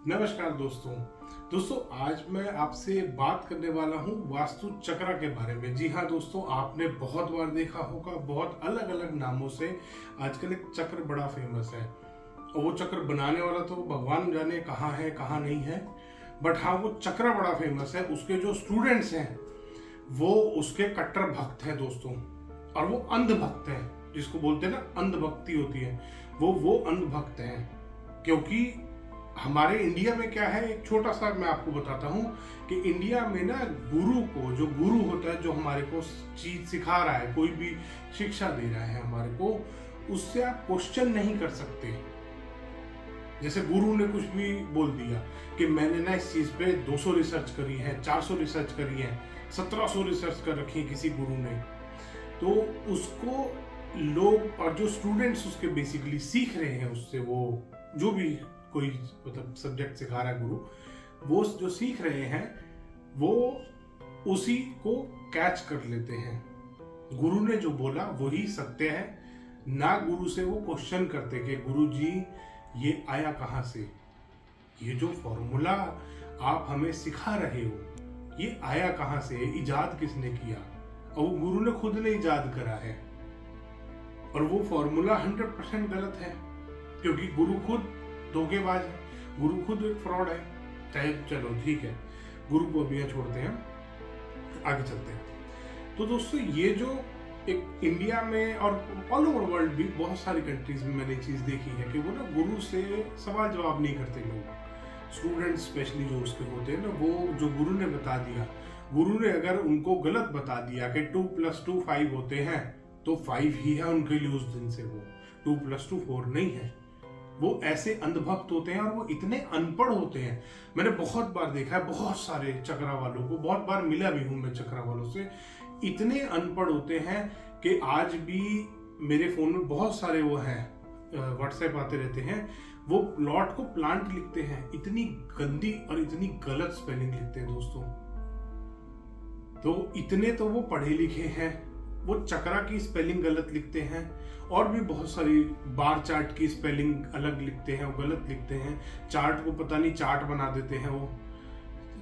नमस्कार दोस्तों आज मैं आपसे बात करने वाला हूँ वास्तु चक्र के बारे में। जी हाँ दोस्तों, आपने बहुत बार देखा होगा, बहुत अलग अलग नामों से आजकल एक चक्र बड़ा फेमस है। और वो चक्र बनाने वाला तो भगवान जाने कहाँ है कहाँ नहीं है, बट हाँ वो चक्र बड़ा फेमस है। उसके जो स्टूडेंट्स हैं वो उसके कट्टर भक्त हैं दोस्तों, और वो अंध भक्त हैं, जिसको बोलते हैं ना अंध भक्ति होती है, वो अंध भक्त हैं। क्योंकि हमारे इंडिया में क्या है, एक छोटा सा मैं आपको बताता हूँ कि इंडिया में ना गुरु को, जो गुरु होता है, जो हमारे को चीज सिखा रहा है, कोई भी शिक्षा दे रहा है हमारे को, उससे आप क्वेश्चन नहीं कर सकते। जैसे गुरु ने कुछ भी बोल दिया कि मैंने ना इस चीज पे 200 रिसर्च करी है, 400 रिसर्च करी है, 1700 रिसर्च कर रखी है किसी गुरु ने, तो उसको लोग और जो स्टूडेंट्स उसके बेसिकली सीख रहे हैं उससे, वो जो भी कोई मतलब सब्जेक्ट सिखा रहा है गुरु, वो जो सीख रहे हैं वो उसी को कैच कर लेते हैं। गुरु ने जो बोला वही सत्य है, ना गुरु से वो क्वेश्चन करते कि गुरु जी ये आया कहाँ से, ये जो फॉर्मूला आप हमें सिखा रहे हो ये आया कहाँ से, इजाद किसने किया। और वो गुरु ने खुद ने इजाद करा है, और वो फॉर्मूला 100% गलत है, क्योंकि गुरु खुद धोखेबाज है, गुरु खुद एक फ्रॉड है। चाहे चलो ठीक है, गुरु को अभी छोड़ते हैं, आगे चलते हैं। तो दोस्तों ये जो एक इंडिया में और ऑल ओवर वर्ल्ड भी बहुत सारी कंट्रीज में मैंने चीज देखी है कि वो ना गुरु से सवाल जवाब नहीं करते लोग। स्टूडेंट्स स्पेशली जो उसके होते हैं ना, वो जो गुरु ने बता दिया, गुरु ने अगर उनको गलत बता दिया कि 2 + 2 5 होते हैं, तो 5 ही है उनके लिए उस दिन से, वो 2 + 2 4 नहीं है। वो ऐसे अंधभक्त होते हैं और वो इतने अनपढ़ होते हैं। मैंने बहुत बार देखा है, बहुत सारे चक्रा वालों को, बहुत बार मिला भी हूं मैं चक्रा वालों से। इतने अनपढ़ होते हैं कि आज भी मेरे फोन में बहुत सारे वो हैं, व्हाट्सएप आते रहते हैं, वो प्लॉट को प्लांट लिखते हैं, इतनी गंदी और इतनी गलत स्पेलिंग लिखते हैं दोस्तों। तो इतने तो वो पढ़े लिखे हैं, वो चक्रा की स्पेलिंग गलत लिखते हैं, और भी बहुत सारी बार चार्ट की स्पेलिंग अलग लिखते हैं, वो गलत लिखते हैं। चार्ट को पता नहीं चार्ट बना देते हैं, वो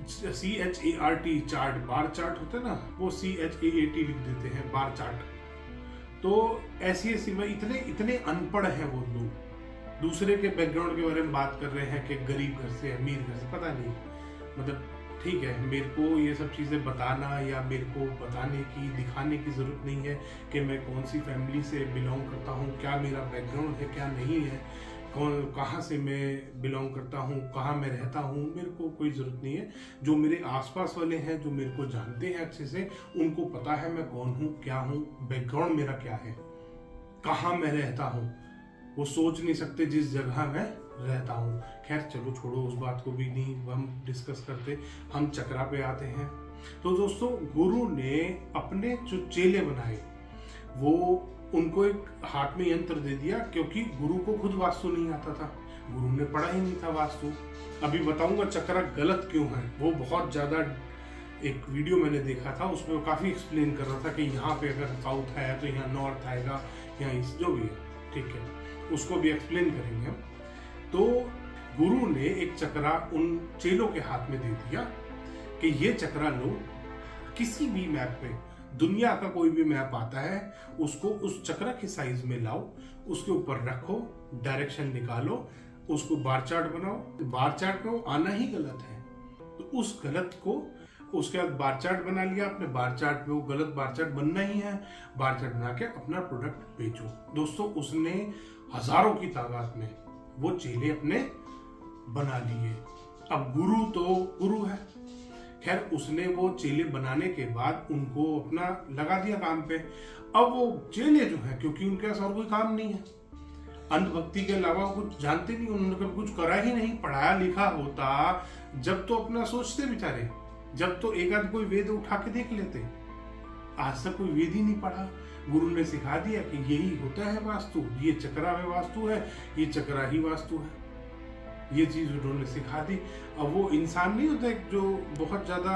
CHART चार्ट, बार चार्ट होता है ना, वो CHAAT लिख देते हैं, बार चार्ट। तो ऐसी ऐसी में इतने अनपढ़ हैं वो लोग। दूसरे के बैकग्राउंड के बारे में बात कर रहे हैं कि गरीब घर से, अमीर घर से, पता नहीं, मतलब ठीक है, मेरे को ये सब चीज़ें बताना या मेरे को बताने की, दिखाने की ज़रूरत नहीं है कि मैं कौन सी फैमिली से बिलोंग करता हूँ, क्या मेरा बैकग्राउंड है, क्या नहीं है, कहाँ से मैं बिलोंग करता हूँ, कहाँ मैं रहता हूँ, मेरे को कोई ज़रूरत नहीं है। जो मेरे आसपास वाले हैं, जो मेरे को जानते हैं अच्छे से, उनको पता है मैं कौन हूँ, क्या हूँ, बैकग्राउंड मेरा क्या है, कहाँ मैं रहता हूँ। वो सोच नहीं सकते जिस जगह मैं रहता हूँ। खैर चलो छोड़ो, उस बात को भी नहीं हम डिस्कस करते, हम चक्रा पे आते हैं। तो दोस्तों गुरु ने अपने जो चेले बनाए, वो उनको एक हाथ में यंत्र दे दिया, क्योंकि गुरु को खुद वास्तु नहीं आता था, गुरु ने पढ़ा ही नहीं था वास्तु। अभी बताऊंगा चक्रा गलत क्यों है। वो बहुत ज्यादा, एक वीडियो मैंने देखा था उसमें वो काफी एक्सप्लेन कर रहा था कि यहाँ पे अगर साउथ है तो यहाँ नॉर्थ आएगा, यहाँ ईस्ट, जो भी है, ठीक है, उसको भी एक्सप्लेन करेंगे हम। तो गुरु ने एक चक्रा उन चेलों के हाथ में दे दिया कि ये चक्रा लो, किसी भी मैप पे, दुनिया का कोई भी मैप आता है उसको उस चक्रा के साइज में लाओ, उसके ऊपर रखो, डायरेक्शन निकालो, उसको बार चार्ट बनाओ। बार चार्ट में वो आना ही गलत है, तो उस गलत को उसके बाद बार चार्ट बना लिया आपने, बार चार्ट में वो गलत बार चार्ट बनना ही है, बार चार्ट बना के अपना प्रोडक्ट बेचो। दोस्तों उसने हजारों की तादाद में वो चेले अपने बना लिए। अब गुरु तो गुरु है, खैर उसने वो चेले बनाने के बाद उनको अपना लगा दिया काम पे। अब वो चेले जो है, क्योंकि उनके पास और कोई काम नहीं है, अंधभक्ति के अलावा कुछ जानते नहीं, उन्होंने कभी कुछ करा ही नहीं। पढ़ाया लिखा होता जब तो अपना सोचते बेचारे, जब तो एक आध कोई वेद उठा के देख लेते। आज तक कोई वेद ही नहीं पढ़ा, गुरु ने सिखा दिया कि यही होता है वास्तु, ये चक्रा में वास्तु है, ये चक्रा ही वास्तु है, ये चीज उन्होंने सिखा दी। अब वो इंसान नहीं होता एक जो बहुत ज्यादा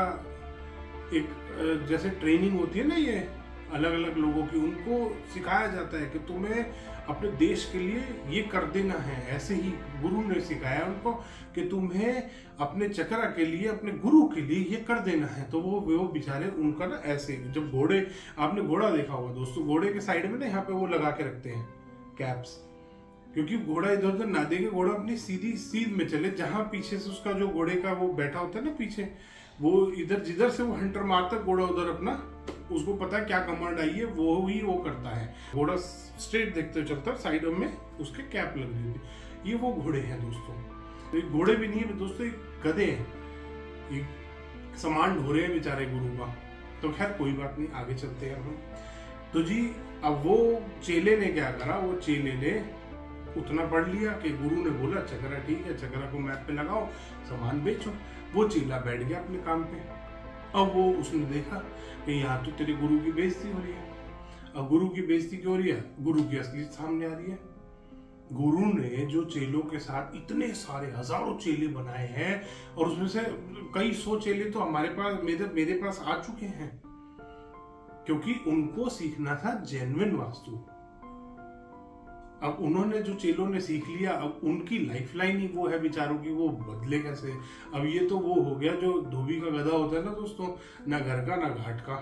एक जैसे ट्रेनिंग होती है ना, ये अलग अलग लोगों की, उनको सिखाया जाता है कि तुम्हें अपने देश के लिए ये कर देना है। ऐसे ही गुरु ने सिखाया उनको कि तुम्हें अपने चक्रा के लिए, अपने गुरु के लिए ये कर देना है। तो वो बेचारे उनका ना ऐसे, जब घोड़े, आपने घोड़ा देखा होगा दोस्तों, घोड़े के साइड में ना यहाँ पे वो लगा के रखते हैं कैप्स, क्योंकि घोड़ा इधर उधर ना देखे, घोड़ा अपनी सीधी सीध में चले, जहां पीछे से उसका जो घोड़े का वो बैठा होता है ना पीछे, वो इधर जिधर से वो हंटर मारता है घोड़ा उधर अपना, उसको पता है क्या कमांड आई है, वो ही वो करता है। घोड़ा स्ट्रेट देखते हुए चलता है, साइडों में उसके कैप लग रही होती। ये वो घोड़े हैं दोस्तों। तो घोड़े भी नहीं है दोस्तों, गधे हैं, ये सामान ढो रहे हैं बेचारे गुरु का। तो खैर कोई बात नहीं, आगे चलते हैं हम। तो जी अब वो चेले ने क्या करा, वो चेले ने उतना पढ़ लिया कि गुरु ने बोला चक्रा ठीक है, चक्रा को मैप पे लगाओ, सामान बेचो। वो चेला बैठ गया अपने काम पे। अब वो उसने देखा कि यहाँ तो तेरे गुरु की बेइज्जती हो रही है। अब गुरु की बेइज्जती क्यों हो रही है? गुरु की असलियत सामने आ रही है। गुरु ने जो चेलों के साथ इतने सारे हजारों चेले बनाए हैं, और उसमें से कई सौ चेले तो हमारे पास, मेरे पास आ चुके हैं, क्योंकि उनको सीखना था जेन्युइन वास्तु। अब उन्होंने, जो चेलों ने सीख लिया, अब उनकी लाइफलाइन ही वो है बेचारों की, वो बदले कैसे? अब ये तो वो हो गया जो धोबी का गधा होता है ना दोस्तों, ना घर का ना घाट का,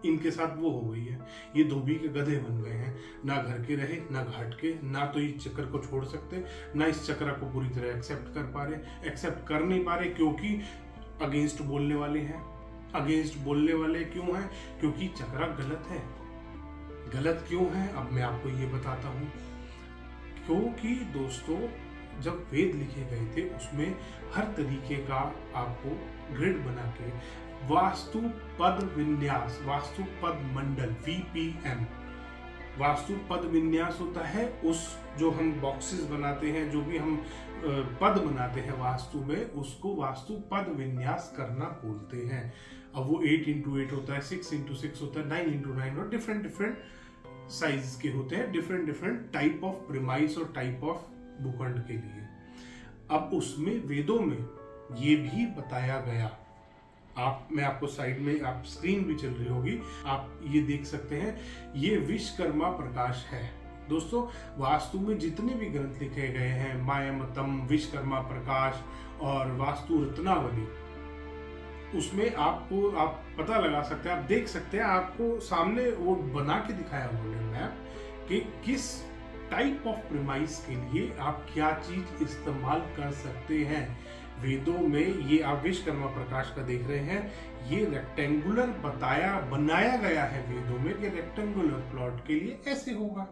इनके साथ वो हो गई है। ये धोबी के गधे बन गए हैं, ना घर के रहे ना घाट के, ना तो इस चक्र को छोड़ सकते, ना इस चक्र को पूरी तरह एक्सेप्ट कर पा रहे, एक्सेप्ट कर नहीं पा रहे, क्योंकि अगेंस्ट बोलने वाले हैं। अगेंस्ट बोलने वाले क्यों हैं? क्योंकि चक्रा गलत है। गलत क्यों है अब मैं आपको ये बताता हूं। क्योंकि दोस्तों जब वेद लिखे गए थे उसमें हर तरीके का आपको ग्रिड बना के वास्तु पद विन्यास, वास्तु पद मंडल VPM, वास्तु पद विन्यास होता है। उस जो हम बॉक्सेस बनाते हैं, जो भी हम पद बनाते हैं वास्तु में, उसको वास्तु पद विन्यास करना बोलते हैं। अब वो 8x8 होता है, 6x6 होता है, 9x9, और डिफरेंट साइज के होते हैं, डिफरेंट टाइप ऑफ प्रीमाइस और टाइप ऑफ भूखंड के लिए। अब उसमें वेदों में ये भी बताया गया, मैं आपको साइड में, आप स्क्रीन भी चल रही होगी, आप ये देख सकते हैं, ये विश्वकर्मा प्रकाश है दोस्तों। वास्तु में जितने भी ग्रंथ लिखे गए हैं, मायामतम, विश्वकर्मा प्रकाश और वास्तु रत्नावली, उसमें आपको, आप पता लगा सकते हैं, आप देख सकते हैं, आपको सामने वो बना के दिखाया उन्होंने मैप कि किस टाइप ऑफ प्रीमाइस के लिए आप क्या चीज इस्तेमाल कर सकते हैं। वेदों में ये आप विश्वकर्मा प्रकाश का देख रहे हैं, ये रेक्टेंगुलर बनाया गया है वेदों में कि रेक्टेंगुलर प्लॉट के लिए ऐसे होगा।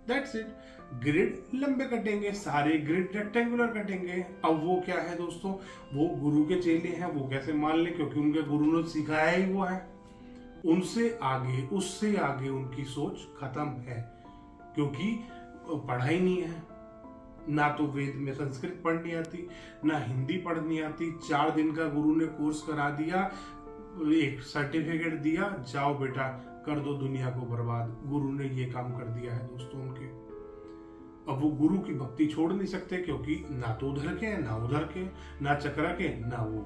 That's it. ग्रिड लंबे कटेंगे, सारे ग्रिड रेक्टेंगुलर कटेंगे। अब वो क्या है दोस्तों, वो गुरु के चेले हैं, वो कैसे मान ले, क्योंकि उनके गुरु ने सिखाया ही वो है। उनसे आगे, उससे आगे उनकी सोच खत्म है, क्योंकि पढ़ाई नहीं है, ना तो वेद में संस्कृत पढ़नी आती, ना हिंदी पढ़नी आती। 4 दिन का गुरु ने कोर्स करा दिया, एक सर्टिफिकेट दिया, जाओ बेटा कर दो दुनिया को बर्बाद। गुरु ने ये काम कर दिया है दोस्तों उनके। अब वो गुरु की भक्ति छोड़ नहीं सकते, क्योंकि ना तो उधर के, ना उधर के, ना चक्रा के, ना वो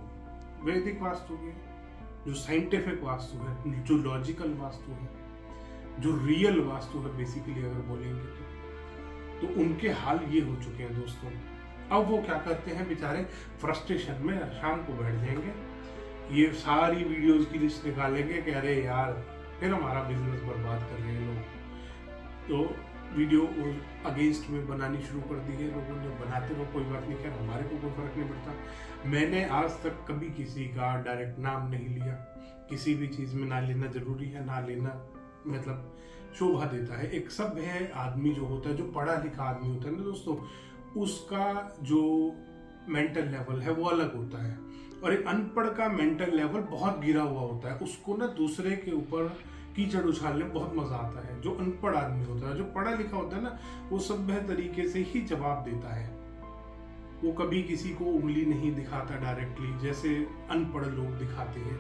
वैदिक वास्तु के, जो साइंटिफिक वास्तु है, जो लॉजिकल वास्तु है, जो रियल वास्तु है बेसिकली अगर बोलेंगे तो उनके हाल ये हो चुके हैं दोस्तों। अब वो क्या करते हैं बेचारे, फ्रस्ट्रेशन में शाम को बैठ जाएंगे, ये सारी वीडियोस की लिस्ट निकालेंगे कि अरे यार फिर हमारा बिजनेस बर्बाद कर रहे हैं लोग। तो वीडियो अगेंस्ट में बनानी शुरू कर दी है लोगों ने, बनाते रहो, कोई बात नहीं, खैर हमारे को कोई फर्क नहीं पड़ता। मैंने आज तक कभी किसी का डायरेक्ट नाम नहीं लिया। किसी भी चीज में ना लेना जरूरी है, ना लेना मतलब शोभा देता है। एक सभ्य आदमी जो होता है, जो पढ़ा लिखा आदमी होता है ना दोस्तों, उसका जो मेंटल लेवल है वो अलग होता है, और एक अनपढ़ का मेंटल लेवल बहुत गिरा हुआ होता है। उसको ना दूसरे के ऊपर कीचड़ उछालने में बहुत मजा आता है। जो अनपढ़ आदमी होता है, जो पढ़ा लिखा होता है ना, वो सभ्य तरीके से ही जवाब देता है। वो कभी किसी को उंगली नहीं दिखाता डायरेक्टली, जैसे अनपढ़ लोग दिखाते हैं।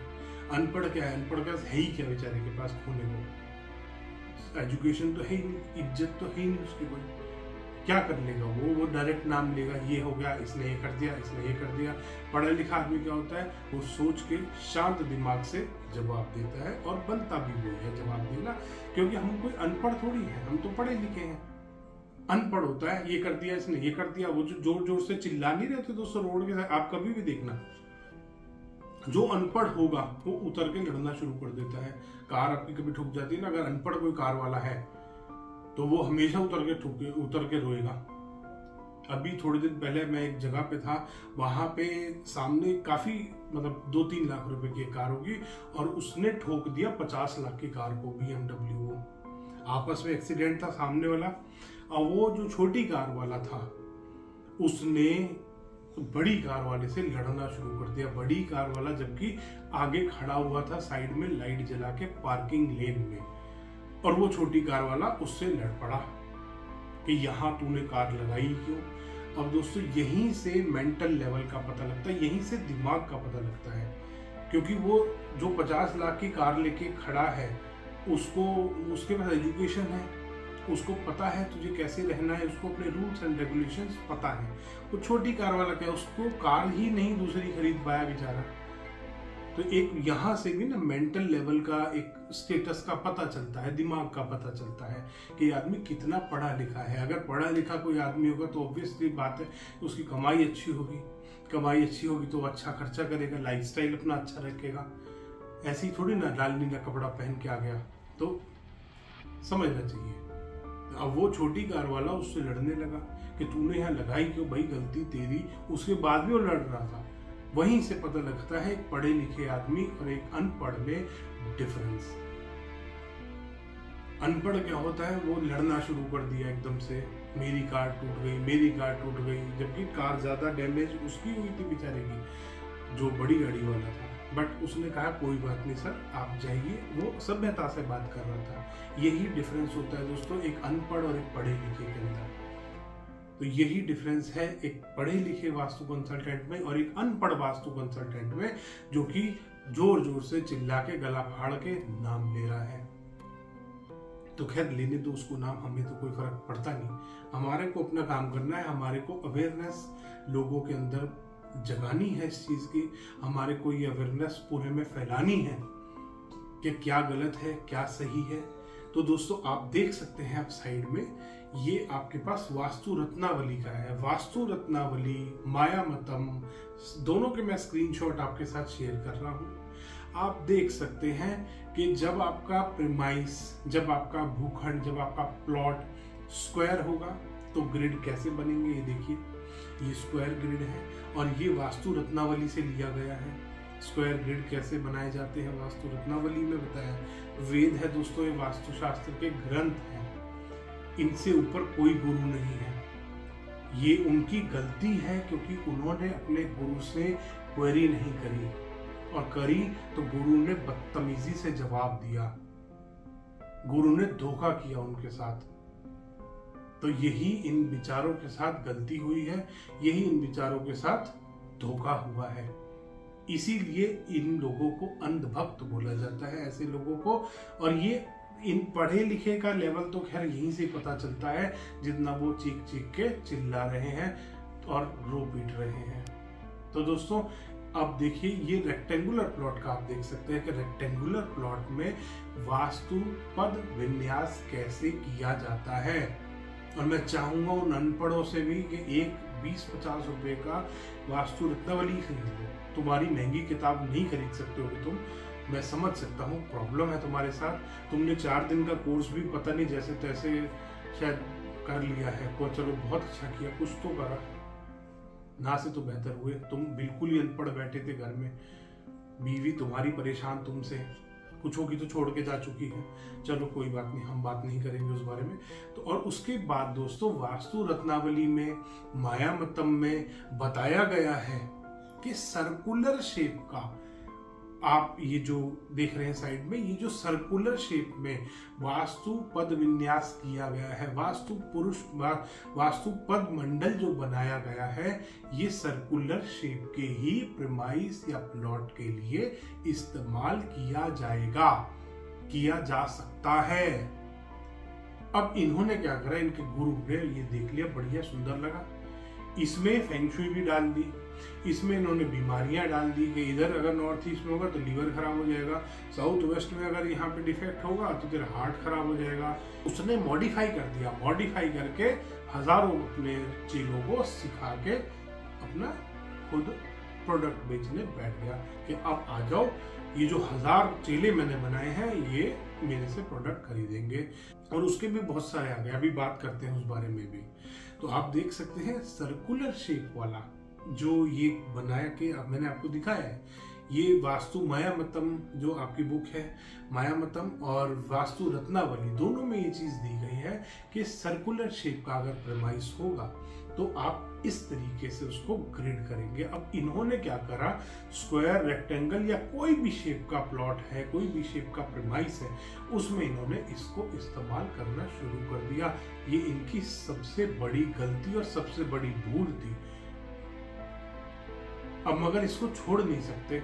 अनपढ़ क्या है, अनपढ़ का है ही क्या बेचारे के पास खोने को, एजुकेशन तो है ही नहीं, इज्जत तो है ही नहीं उसकी कोई, क्या कर लेगा वो डायरेक्ट नाम लेगा, ये हो गया, इसने ये कर दिया, इसने ये कर दिया। पढ़ा लिखा आदमी क्या होता है, वो सोच के शांत दिमाग से जवाब देता है, और बनता भी वो है जवाब देना, क्योंकि हम कोई अनपढ़ थोड़ी है, हम तो पढ़े लिखे हैं। अनपढ़ होता है, ये कर दिया, इसने ये कर दिया, वो जो जोर जोर से चिल्ला नहीं रहते दोस्तों रोड के साथ, आप कभी भी देखना, जो अनपढ़ होगा वो उतर के लड़ना शुरू कर देता है। कार आपकी कभी ठुक जाती है ना, अगर अनपढ़ कोई कार वाला है तो वो हमेशा उतर के रोएगा। अभी थोड़े दिन पहले मैं एक जगह पे था, वहां पे सामने काफी मतलब 2-3 लाख रुपए की कार होगी, और उसने ठोक दिया 50 लाख की कार को, BMW। आपस में एक्सीडेंट था सामने वाला, और वो जो छोटी कार वाला था उसने बड़ी कार वाले से लड़ना शुरू कर दिया। बड़ी कार वाला जबकि आगे खड़ा हुआ था साइड में लाइट जला के पार्किंग लेन में, और वो छोटी कार वाला उससे लड़ पड़ा कि यहाँ तूने कार लगाई क्यों। अब दोस्तों यहीं से मेंटल लेवल का पता लगता है, यहीं से दिमाग का पता लगता है, क्योंकि वो जो 50 लाख की कार लेके खड़ा है उसको, उसके पास एजुकेशन है, उसको पता है तुझे कैसे रहना है, उसको अपने रूल्स एंड रेगुलेशंस पता है। वो छोटी कार वाला क्या, उसको कार ही नहीं दूसरी खरीद पाया बेचारा। तो एक यहाँ से भी ना मेंटल लेवल का एक स्टेटस का पता चलता है, दिमाग का पता चलता है कि आदमी कितना पढ़ा लिखा है। अगर पढ़ा लिखा कोई आदमी होगा तो ऑब्वियसली बात है उसकी कमाई अच्छी होगी, कमाई अच्छी होगी तो अच्छा खर्चा करेगा, लाइफस्टाइल अपना अच्छा रखेगा। ऐसी थोड़ी ना लाल नीला कपड़ा पहन के आ गया, तो समझना चाहिए। अब वो छोटी कार वाला उससे लड़ने लगा कि तूने यहाँ लगाई क्यों भाई, गलती तेरी। उसके बाद भी वो लड़ रहा था। वहीं से पता लगता है एक पढ़े लिखे आदमी और एक अनपढ़ में डिफरेंस। अनपढ़ क्या होता है, वो लड़ना शुरू कर दिया एकदम से, मेरी कार टूट गई, मेरी कार टूट गई, जबकि कार ज्यादा डैमेज उसकी हुई थी बेचारे की, जो बड़ी गाड़ी वाला था। बट उसने कहा कोई बात नहीं सर आप जाइए, वो सभ्यता से बात कर रहा था। यही डिफरेंस होता है दोस्तों एक अनपढ़ और एक पढ़े लिखे के अंदर। तो यही डिफरेंस है एक पढ़े लिखे वास्तु कंसल्टेंट में और एक अनपढ़ वास्तु कंसल्टेंट में, जो कि जोर जोर से चिल्ला के गला फाड़ के नाम ले रहा है। तो खैर लेने दो उसको नाम, हमें तो कोई फर्क पड़ता नहीं। हमारे को अपना काम करना है, हमारे को अवेयरनेस लोगों के अंदर जगानी है इस चीज की, हमारे को ये अवेयरनेस पूरे में फैलानी है कि क्या गलत है क्या सही है। तो दोस्तों आप देख सकते हैं आप साइड में, ये आपके पास वास्तु रत्नावली का है। वास्तु रत्नावली, माया मतम, दोनों के मैं स्क्रीनशॉट आपके साथ शेयर कर रहा हूं। आप देख सकते हैं कि जब आपका प्रीमाइस, जब आपका भूखंड, जब आपका प्लॉट स्क्वायर होगा तो ग्रिड कैसे बनेंगे। ये देखिए ये स्क्वायर ग्रिड है और ये वास्तु रत्नावली से लिया गया है। स्क्वायर ग्रिड कैसे बनाए जाते हैं वास्तु रत्नावली में बताया। वेद है दोस्तों, ये वास्तुशास्त्र के ग्रंथ हैं, इनसे ऊपर कोई गुरु नहीं है। ये उनकी गलती है क्योंकि उन्होंने अपने गुरु से क्वेरी नहीं करी, और करी तो गुरु ने बदतमीजी से जवाब दिया, गुरु ने धोखा किया उनके साथ। तो यही इन विचारों के साथ गलती हुई है, यही इन विचारों के साथ धोखा हुआ है। इसीलिए इन लोगों को अंधभक्त बोला जाता है, ऐसे लोगों को। और ये इन पढ़े लिखे का लेवल तो खैर यहीं से पता चलता है, जितना वो चीख चीख के चिल्ला रहे हैं और रो पीट रहे हैं। तो दोस्तों अब देखिए ये रेक्टेंगुलर प्लॉट का आप देख सकते हैं कि रेक्टेंगुलर प्लॉट में वास्तु पद विन्यास कैसे किया जाता है। और मैं चाहूंगा उन अनपढ़ों से भी कि एक 20-50 रुपए का वास्तु रत्नावली खरीद लो। तुम्हारी महंगी किताब नहीं खरीद सकते हो तुम, मैं समझ सकता हूँ प्रॉब्लम है तुम्हारे साथ। तुमने 4 दिन का कोर्स भी पता नहीं जैसे तैसे शायद कर लिया है, को चलो बहुत अच्छा किया, कुछ तो करा ना से तो बेहतर हुए। तुम बिल्कुल ही अनपढ़ बैठे थे घर में, बीवी तुम्हारी परेशान तुमसे, कुछ होगी तो छोड़ के जा चुकी है। चलो कोई बात नहीं, हम बात नहीं करेंगे उस बारे में। तो और उसके बाद दोस्तों वास्तु रत्नावली में, माया मतम में बताया गया है कि सर्कुलर शेप का, आप ये जो देख रहे हैं साइड में, ये जो सर्कुलर शेप में वास्तु पद विन्यास किया गया है, वास्तु पद मंडल जो बनाया गया है, ये सर्कुलर शेप के ही प्रीमाइस या प्लॉट के लिए इस्तेमाल किया जाएगा, किया जा सकता है। अब इन्होंने क्या करा, इनके गुरु ने ये देख लिया, बढ़िया सुंदर लगा, इसमें फेंग शुई भी डाल दी, इसमें इन्होंने बीमारियां डाल दी कि इधर अगर नॉर्थ ईस्ट में होगा तो लीवर खराब हो जाएगा, साउथ वेस्ट में अगर यहाँ पे डिफेक्ट होगा तो तेरा हार्ट खराब हो जाएगा। उसने मॉडिफाई कर दिया, मॉडिफाई करके हजारों अपने चेलों को सिखा के अपना खुद प्रोडक्ट बेचने बैठ गया कि अब आ जाओ, ये जो 1000 चेले मैंने बनाए हैं ये मेरे से प्रोडक्ट खरीदेंगे। और उसके भी बहुत सारे आ गए, अभी बात करते हैं उस बारे में भी। तो आप देख सकते हैं सर्कुलर शेप वाला जो ये बनाया कि अब मैंने आपको दिखाया है, ये वास्तु मायामतम जो आपकी बुक है मायामतम और वास्तु रत्नावली, दोनों में ये चीज दी गई है कि सर्कुलर शेप का अगर प्रेमाइस होगा तो आप इस तरीके से उसको ग्रिड करेंगे। अब इन्होंने क्या करा, स्क्वायर, रेक्टेंगल या कोई भी शेप का प्लॉट है, कोई भी शेप का प्रेमाइस है, उसमें इन्होंने इसको इस्तेमाल करना शुरू कर दिया। ये इनकी सबसे बड़ी गलती और सबसे बड़ी भूल थी। अब मगर इसको छोड़ नहीं सकते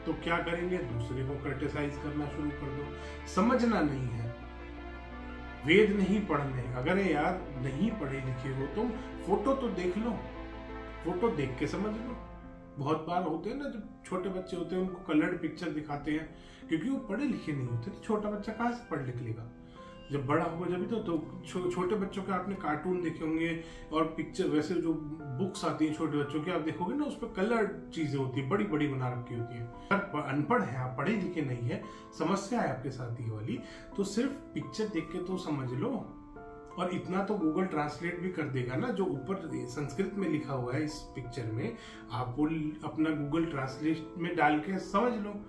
तो क्या करेंगे, दूसरे को क्रिटिसाइज करना शुरू कर दो। समझना नहीं है, वेद नहीं पढ़ने, अगर यार नहीं पढ़े लिखे हो तुम, फोटो तो देख लो, फोटो देख के समझ लो। बहुत बार होते हैं ना, जब छोटे बच्चे होते हैं उनको कलर्ड पिक्चर दिखाते हैं क्योंकि वो पढ़े लिखे नहीं होते, तो छोटा बच्चा कहाँ से पढ़ लिख लेगा, जब बड़ा होगा जब तो छोटे बच्चों के आपने कार्टून देखे होंगे और पिक्चर, वैसे जो बुक्स आती हैं छोटे बच्चों की आप देखोगे ना, उस पर कलर्ड चीजें होती है, बड़ी बड़ी बना रखी होती है। अगर अनपढ़ है आप, पढ़े लिखे नहीं है, समस्या है आपके साथ ये वाली, तो सिर्फ पिक्चर देख के तो समझ लो। और इतना तो गूगल ट्रांसलेट भी कर देगा ना, जो ऊपर संस्कृत में लिखा हुआ है इस पिक्चर में, आप वो अपना गूगल ट्रांसलेट में डाल के समझ लो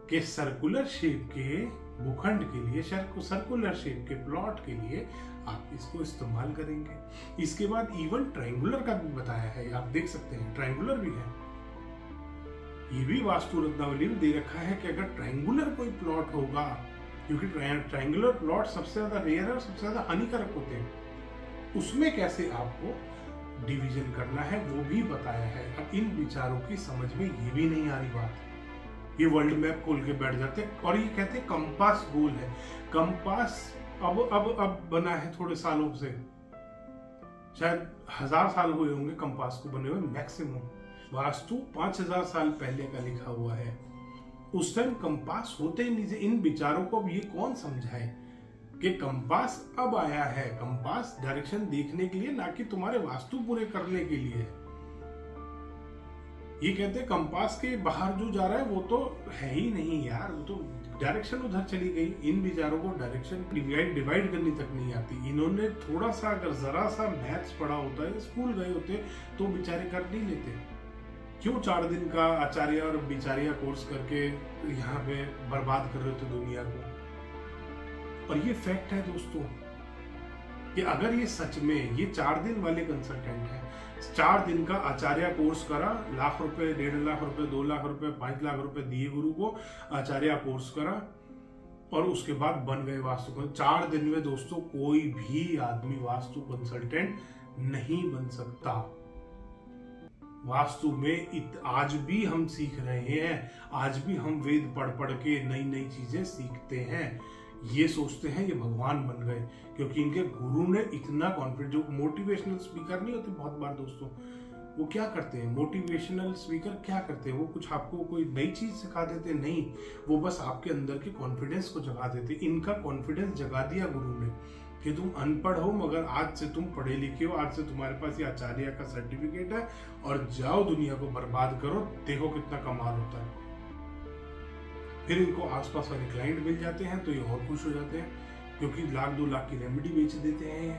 कि सर्कुलर शेप के भूखंड के लिए, सर्कुलर शेप के प्लॉट के लिए आप इसको इस्तेमाल करेंगे। इसके बाद इवन ट्रायंगुलर का भी बताया है, आप देख सकते हैं ट्रायंगुलर भी है, ये भी वास्तु रत्नावली में दे रखा है कि अगर ट्रायंगुलर कोई प्लॉट होगा, क्योंकि ट्रायंगुलर प्लॉट सबसे ज्यादा रेयर है और सबसे ज्यादा हानिकारक होते हैं, उसमें कैसे आपको डिवीजन करना है वो भी बताया है। अब इन विचारों की समझ में ये भी नहीं आ रही बात, ये वर्ल्ड मैप खोल के बैठ जाते हैं और ये कहते हैं कंपास गोल है। कंपास अब बना है थोड़े सालों से, शायद 1000 साल हुए होंगे कंपास को बने हुए मैक्सिमम। वास्तु 5000 साल पहले का लिखा हुआ है, उस टाइम कंपास होते ही नहीं थे। इन विचारों को अब ये कौन समझाए कि कंपास अब आया है, कंपास डायरेक्शन देखने के लिए, ना कि तुम्हारे वास्तु पूरे करने के लिए है। ये कहते हैं कंपास के बाहर जो जा रहा है वो तो है ही नहीं यार, वो तो डायरेक्शन उधर चली गई। इन विचारों को डायरेक्शन डिवाइड करनी तक नहीं आती। इन्होंने थोड़ा सा, अगर जरा सा मैथ्स पढ़ा होता है, स्कूल गए होते, तो बेचारे कर नहीं लेते। क्यों 4 दिन का आचार्य और बिचारिया कोर्स करके यहाँ पे बर्बाद कर रहे थे दुनिया को। और ये फैक्ट है दोस्तों कि अगर ये सच में ये 4 दिन वाले कंसल्टेंट है, 4 दिन का आचार्य कोर्स करा, लाख रुपए, 1.5 लाख रुपए, 2 लाख रुपए, 5 लाख रुपए दिए गुरु को, आचार्य कोर्स करा और उसके बाद बन गए वास्तु। 4 दिन में दोस्तों कोई भी आदमी वास्तु कंसल्टेंट नहीं बन सकता। वास्तु में आज भी हम सीख रहे हैं, आज भी हम वेद पढ़ पढ़ के नई नई चीजें सीखते हैं। ये सोचते हैं ये भगवान बन गए क्योंकि इनके गुरु ने इतना कॉन्फिडेंस। जो मोटिवेशनल स्पीकर नहीं होते बहुत बार दोस्तों, वो क्या करते हैं, मोटिवेशनल स्पीकर क्या करते हैं, वो कुछ आपको कोई नई चीज सिखा देते नहीं, वो बस आपके अंदर के कॉन्फिडेंस को जगा देते। इनका कॉन्फिडेंस जगा दिया गुरु ने कि तुम अनपढ़ हो मगर आज से तुम पढ़े लिखे हो, आज से तुम्हारे पास ये आचार्य का सर्टिफिकेट है और जाओ दुनिया को बर्बाद करो, देखो कितना कमाल होता है। फिर इनको आसपास वाले क्लाइंट मिल जाते हैं तो ये और खुश हो जाते हैं क्योंकि 1 लाख 2 लाख की रेमेडी बेच देते हैं।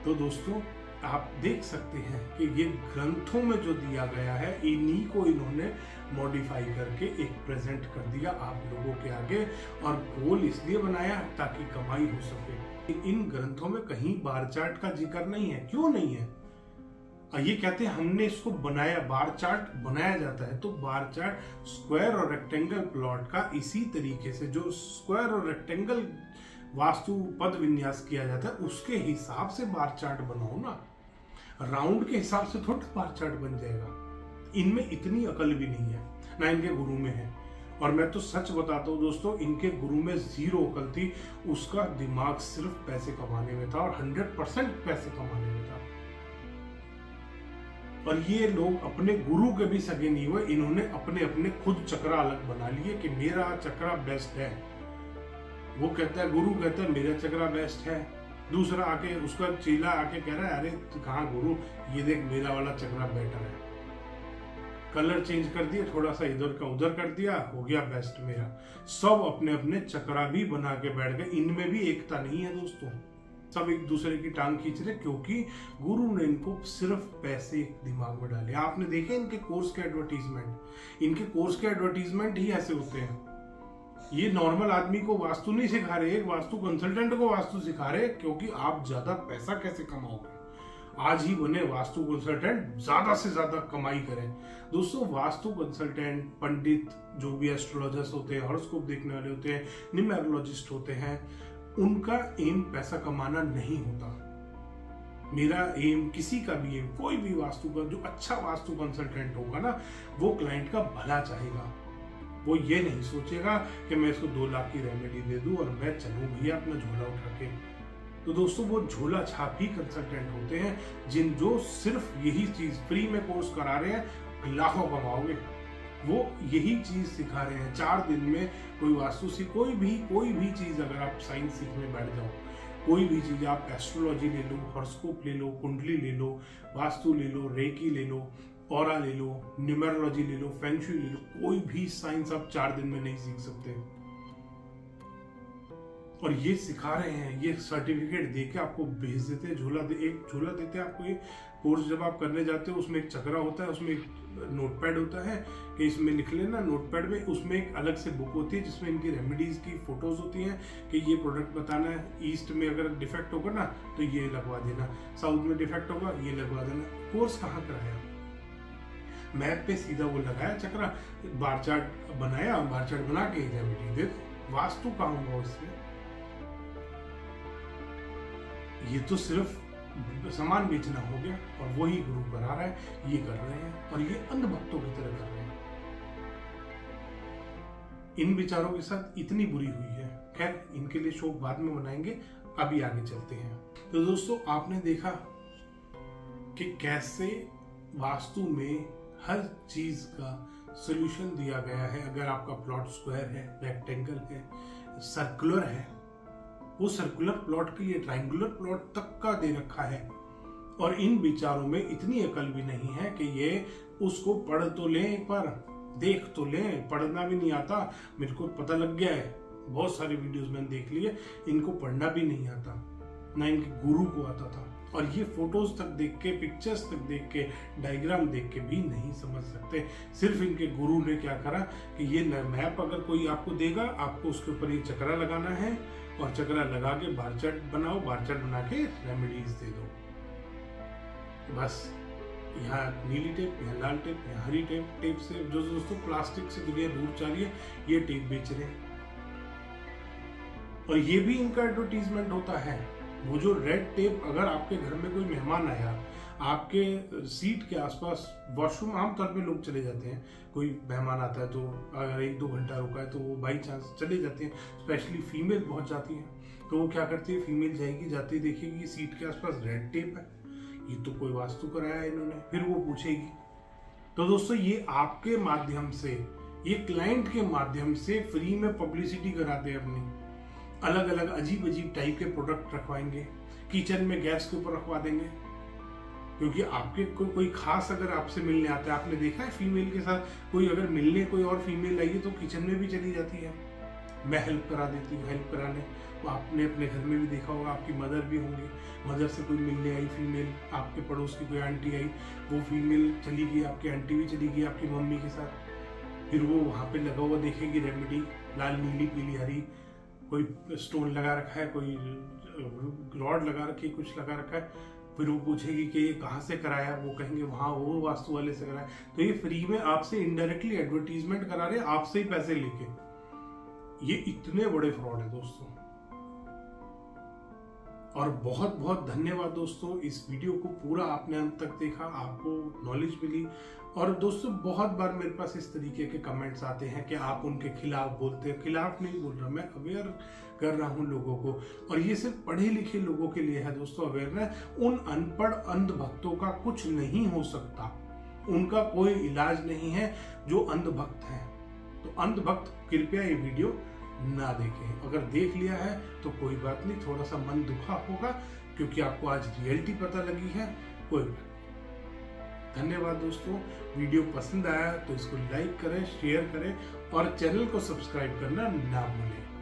तो दोस्तों आप देख सकते हैं कि ये ग्रंथों में जो दिया गया है, इन्हीं को इन्होंने मॉडिफाई करके एक प्रेजेंट कर दिया आप लोगों के आगे। और गोल इसलिए बनाया ताकि कमाई हो सके। इन ग्रंथों में कहीं बार चार्ट का जिक्र नहीं है। क्यों नहीं है? ये कहते हैं हमने इसको बनाया, बार चार्ट बनाया जाता है तो बार चार्ट स्क्वायर और रेक्टेंगल प्लॉट का इसी तरीके से जो स्क्वायर और रेक्टेंगल वास्तु पद विन्यास किया जाता है उसके हिसाब से बार चार्ट बनाओ ना, राउंड के हिसाब से थोड़ा बार चार्ट बन जाएगा। इनमें इतनी अकल भी नहीं है, ना इनके गुरु में है। और मैं तो सच बताता हूँ दोस्तों, इनके गुरु में जीरो अकल थी, उसका दिमाग सिर्फ पैसे कमाने में था और 100% पैसे कमाने में था। और ये लोग अपने गुरु के भी सगे नहीं हुए, इन्होंने अपने अपने खुद चक्रा अलग बना लिए कि मेरा चक्रा बेस्ट है। वो कहता है, गुरु कहता है मेरा चक्रा बेस्ट है, दूसरा आके उसका चेला आके कह रहा है अरे कहाँ गुरु, ये देख मेरा वाला चक्रा बेटर है। कलर चेंज कर दिया, थोड़ा सा इधर का उधर कर दिया, हो गया बेस्ट मेरा। सब अपने अपने चक्रा भी बना के बैठ गए, इनमें भी एकता नहीं है दोस्तों, सब एक दूसरे की टांग खींच रहे, क्योंकि गुरु ने इनको सिर्फ पैसे दिमाग में डाले। आपने देखे इनके कोर्स के एडवर्टीजमेंट, इनके कोर्स के एडवर्टीजमेंट ही ऐसे होते हैं। ये नॉर्मल आदमी को वास्तु नहीं सिखा रहे, एक वास्तु कंसल्टेंट को वास्तु सिखा रहे, क्योंकि आप ज्यादा पैसा कैसे कमाओगे, आज ही बने वास्तु कंसल्टेंट, ज्यादा से ज्यादा कमाई करें। दोस्तों वास्तु कंसल्टेंट, पंडित, जो भी एस्ट्रोलॉजर्स होते हैं, हॉरोस्कोप देखने वाले होते हैं, न्यूमेरोलॉजिस्ट होते हैं, उनका एम पैसा कमाना नहीं होता। मेरा एम, किसी का भी एम, कोई भी वास्तु का जो अच्छा वास्तु कंसल्टेंट होगा ना, वो क्लाइंट का भला चाहेगा। वो ये नहीं सोचेगा कि मैं इसको 2 लाख की रेमेडी दे दूं और मैं चलूं भैया अपना झोला उठा के। तो दोस्तों वो झोला छाप ही कंसल्टेंट होते हैं, जो सिर्फ यही चीज फ्री में कोर्स करा रहे हैं, लाखों कमाओगे। वो यही चीज सिखा रहे हैं। 4 दिन में कोई वास्तु से कोई भी चीज, अगर आप साइंस सीखने बैठ जाओ, कोई भी चीज, आप एस्ट्रोलॉजी ले लो, हॉरोस्कोप ले लो, कुंडली ले लो, वास्तु ले लो, रेकी ले लो, ऑरा ले लो, न्यूमेरोलॉजी ले लो, फेंग शुई ले लो, कोई भी साइंस आप 4 दिन में नहीं सीख सकते। और ये सिखा रहे हैं, ये सर्टिफिकेट देके आपको भेज देते हैं, एक झोला देते हैं आपको। ये कोर्स जब आप करने जाते हो, उसमें एक चक्रा होता है, उसमें एक नोटपैड होता है कि इसमें लिख लेना नोटपैड में। उसमें एक अलग से बुक होती है जिसमें इनकी रेमेडीज की फोटोज होती हैं कि ये प्रोडक्ट बताना है, ईस्ट में अगर डिफेक्ट होगा ना तो ये लगवा देना, साउथ में डिफेक्ट होगा ये लगवा देना। कोर्स कहाँ कराया, मैप पे सीधा वो लगाया चक्रा, बार चार्ट बनाया, बार चार्ट बना के रेमेडी दे दो। वास्तु कहाँ हुआ इसमें? ये तो सिर्फ सामान बेचना हो गया, और वही गुरु करा रहा है, ये कर रहे हैं, और ये अंधभक्तों की तरह कर रहे हैं। इन विचारों के साथ इतनी बुरी हुई है। खैर, इनके लिए शो बाद में बनाएंगे, अभी आगे चलते हैं। तो दोस्तों आपने देखा कि कैसे वास्तु में हर चीज का सॉल्यूशन दिया गया है। अगर आपका प्लॉट स्क्वायर है, रेक्टेंगल है, सर्कुलर है, वो सर्कुलर प्लॉट की ये ट्रायंगुलर प्लॉट तक का दे रखा है। और इन विचारों में इतनी अकल भी नहीं है कि ये उसको पढ़ तो लें, एक बार देख तो लें। पढ़ना भी नहीं आता, मेरे को पता लग गया है, बहुत सारे वीडियोस मैंने देख लिए, इनको पढ़ना भी नहीं आता, ना इनके गुरु को आता था। और ये फोटोज तक देख के, पिक्चर्स तक देख के, डायग्राम देख के भी नहीं समझ सकते। सिर्फ इनके गुरु ने क्या करा कि ये मैप अगर कोई आपको देगा, आपको उसके ऊपर ये चक्रा लगाना है, और चक्रा लगा के बार चार्ट बनाओ, बार चार्ट बना के रेमेडीज दे दो। बस यहाँ नीली टेप, यहाँ लाल टेप, यहाँ हरी टेप से, जो दोस्तों प्लास्टिक से दुनिया दूर जा रही है, ये टेप बेच रहे हैं। और ये भी इनका एडवर्टीजमेंट होता है। वो जो रेड टेप, अगर आपके घर में कोई मेहमान आया, आपके सीट के आसपास वॉशरूम, आमतौर पे लोग चले जाते हैं, कोई मेहमान आता है तो अगर 1-2 घंटा रुका है तो वो बाई चांस चले जाते हैं, स्पेशली फीमेल बहुत जाती हैं, तो वो क्या करती है, फीमेल जाएगी, जाती देखेगी सीट के आसपास रेड टेप है, ये तो कोई वास्तु कराया है इन्होंने, फिर वो पूछेगी। तो दोस्तों ये आपके माध्यम से, ये क्लाइंट के माध्यम से फ्री में पब्लिसिटी कराते हैं अपनी, अलग अलग अजीब अजीब टाइप के प्रोडक्ट रखवाएंगे, किचन में गैस के ऊपर रखवा देंगे, क्योंकि आपके कोई खास अगर आपसे मिलने आता है, आपने देखा है फीमेल के साथ कोई अगर मिलने कोई और फीमेल आई है तो किचन में भी चली जाती है, मैं हेल्प करा देती हूँ, हेल्प कराने। तो आपने अपने घर में भी देखा होगा, आपकी मदर भी होंगी, मदर से कोई मिलने आई फीमेल, आपके पड़ोस की कोई आंटी आई, वो फीमेल चली गई, आपकी आंटी भी चली गई आपकी मम्मी के साथ, फिर वो वहाँ पे लगा हुआ देखेगी रेमेडी, लाल नीली पीली हरी, कोई स्टोन लगा रखा है, कोई रॉड लगा रखी है, कुछ लगा रखा है, फिर वो पूछेगी कि ये कहाँ से कराया, वो कहेंगे वहाँ वो वास्तु वाले से कराया। तो ये फ्री में आपसे इनडायरेक्टली एडवर्टीजमेंट करा रहे हैं, आपसे ही पैसे लेके। ये इतने बड़े फ्रॉड है दोस्तों। और बहुत बहुत धन्यवाद दोस्तों, इस वीडियो को पूरा आपने अंत तक देखा, आपको नॉलेज मिली। और दोस्तों बहुत बार मेरे पास इस तरीके के कमेंट्स आते हैं कि आप उनके खिलाफ बोलते हैं। खिलाफ नहीं बोल रहा, मैं अवेयर कर रहा हूं लोगों को, और ये सिर्फ पढ़े लिखे लोगों के लिए है दोस्तों अवेयरनेस। उन अनपढ़ अंधभक्तों का कुछ नहीं हो सकता, उनका कोई इलाज नहीं है जो अंधभक्त हैं। तो अंधभक्त कृपया ये वीडियो ना देखें। अगर देख लिया है तो कोई बात नहीं, थोड़ा सा मन दुखा होगा क्योंकि आपको आज रियलिटी पता लगी है, कोई बात नहीं। धन्यवाद दोस्तों, वीडियो पसंद आया तो इसको लाइक करें, शेयर करें और चैनल को सब्सक्राइब करना ना भूलें।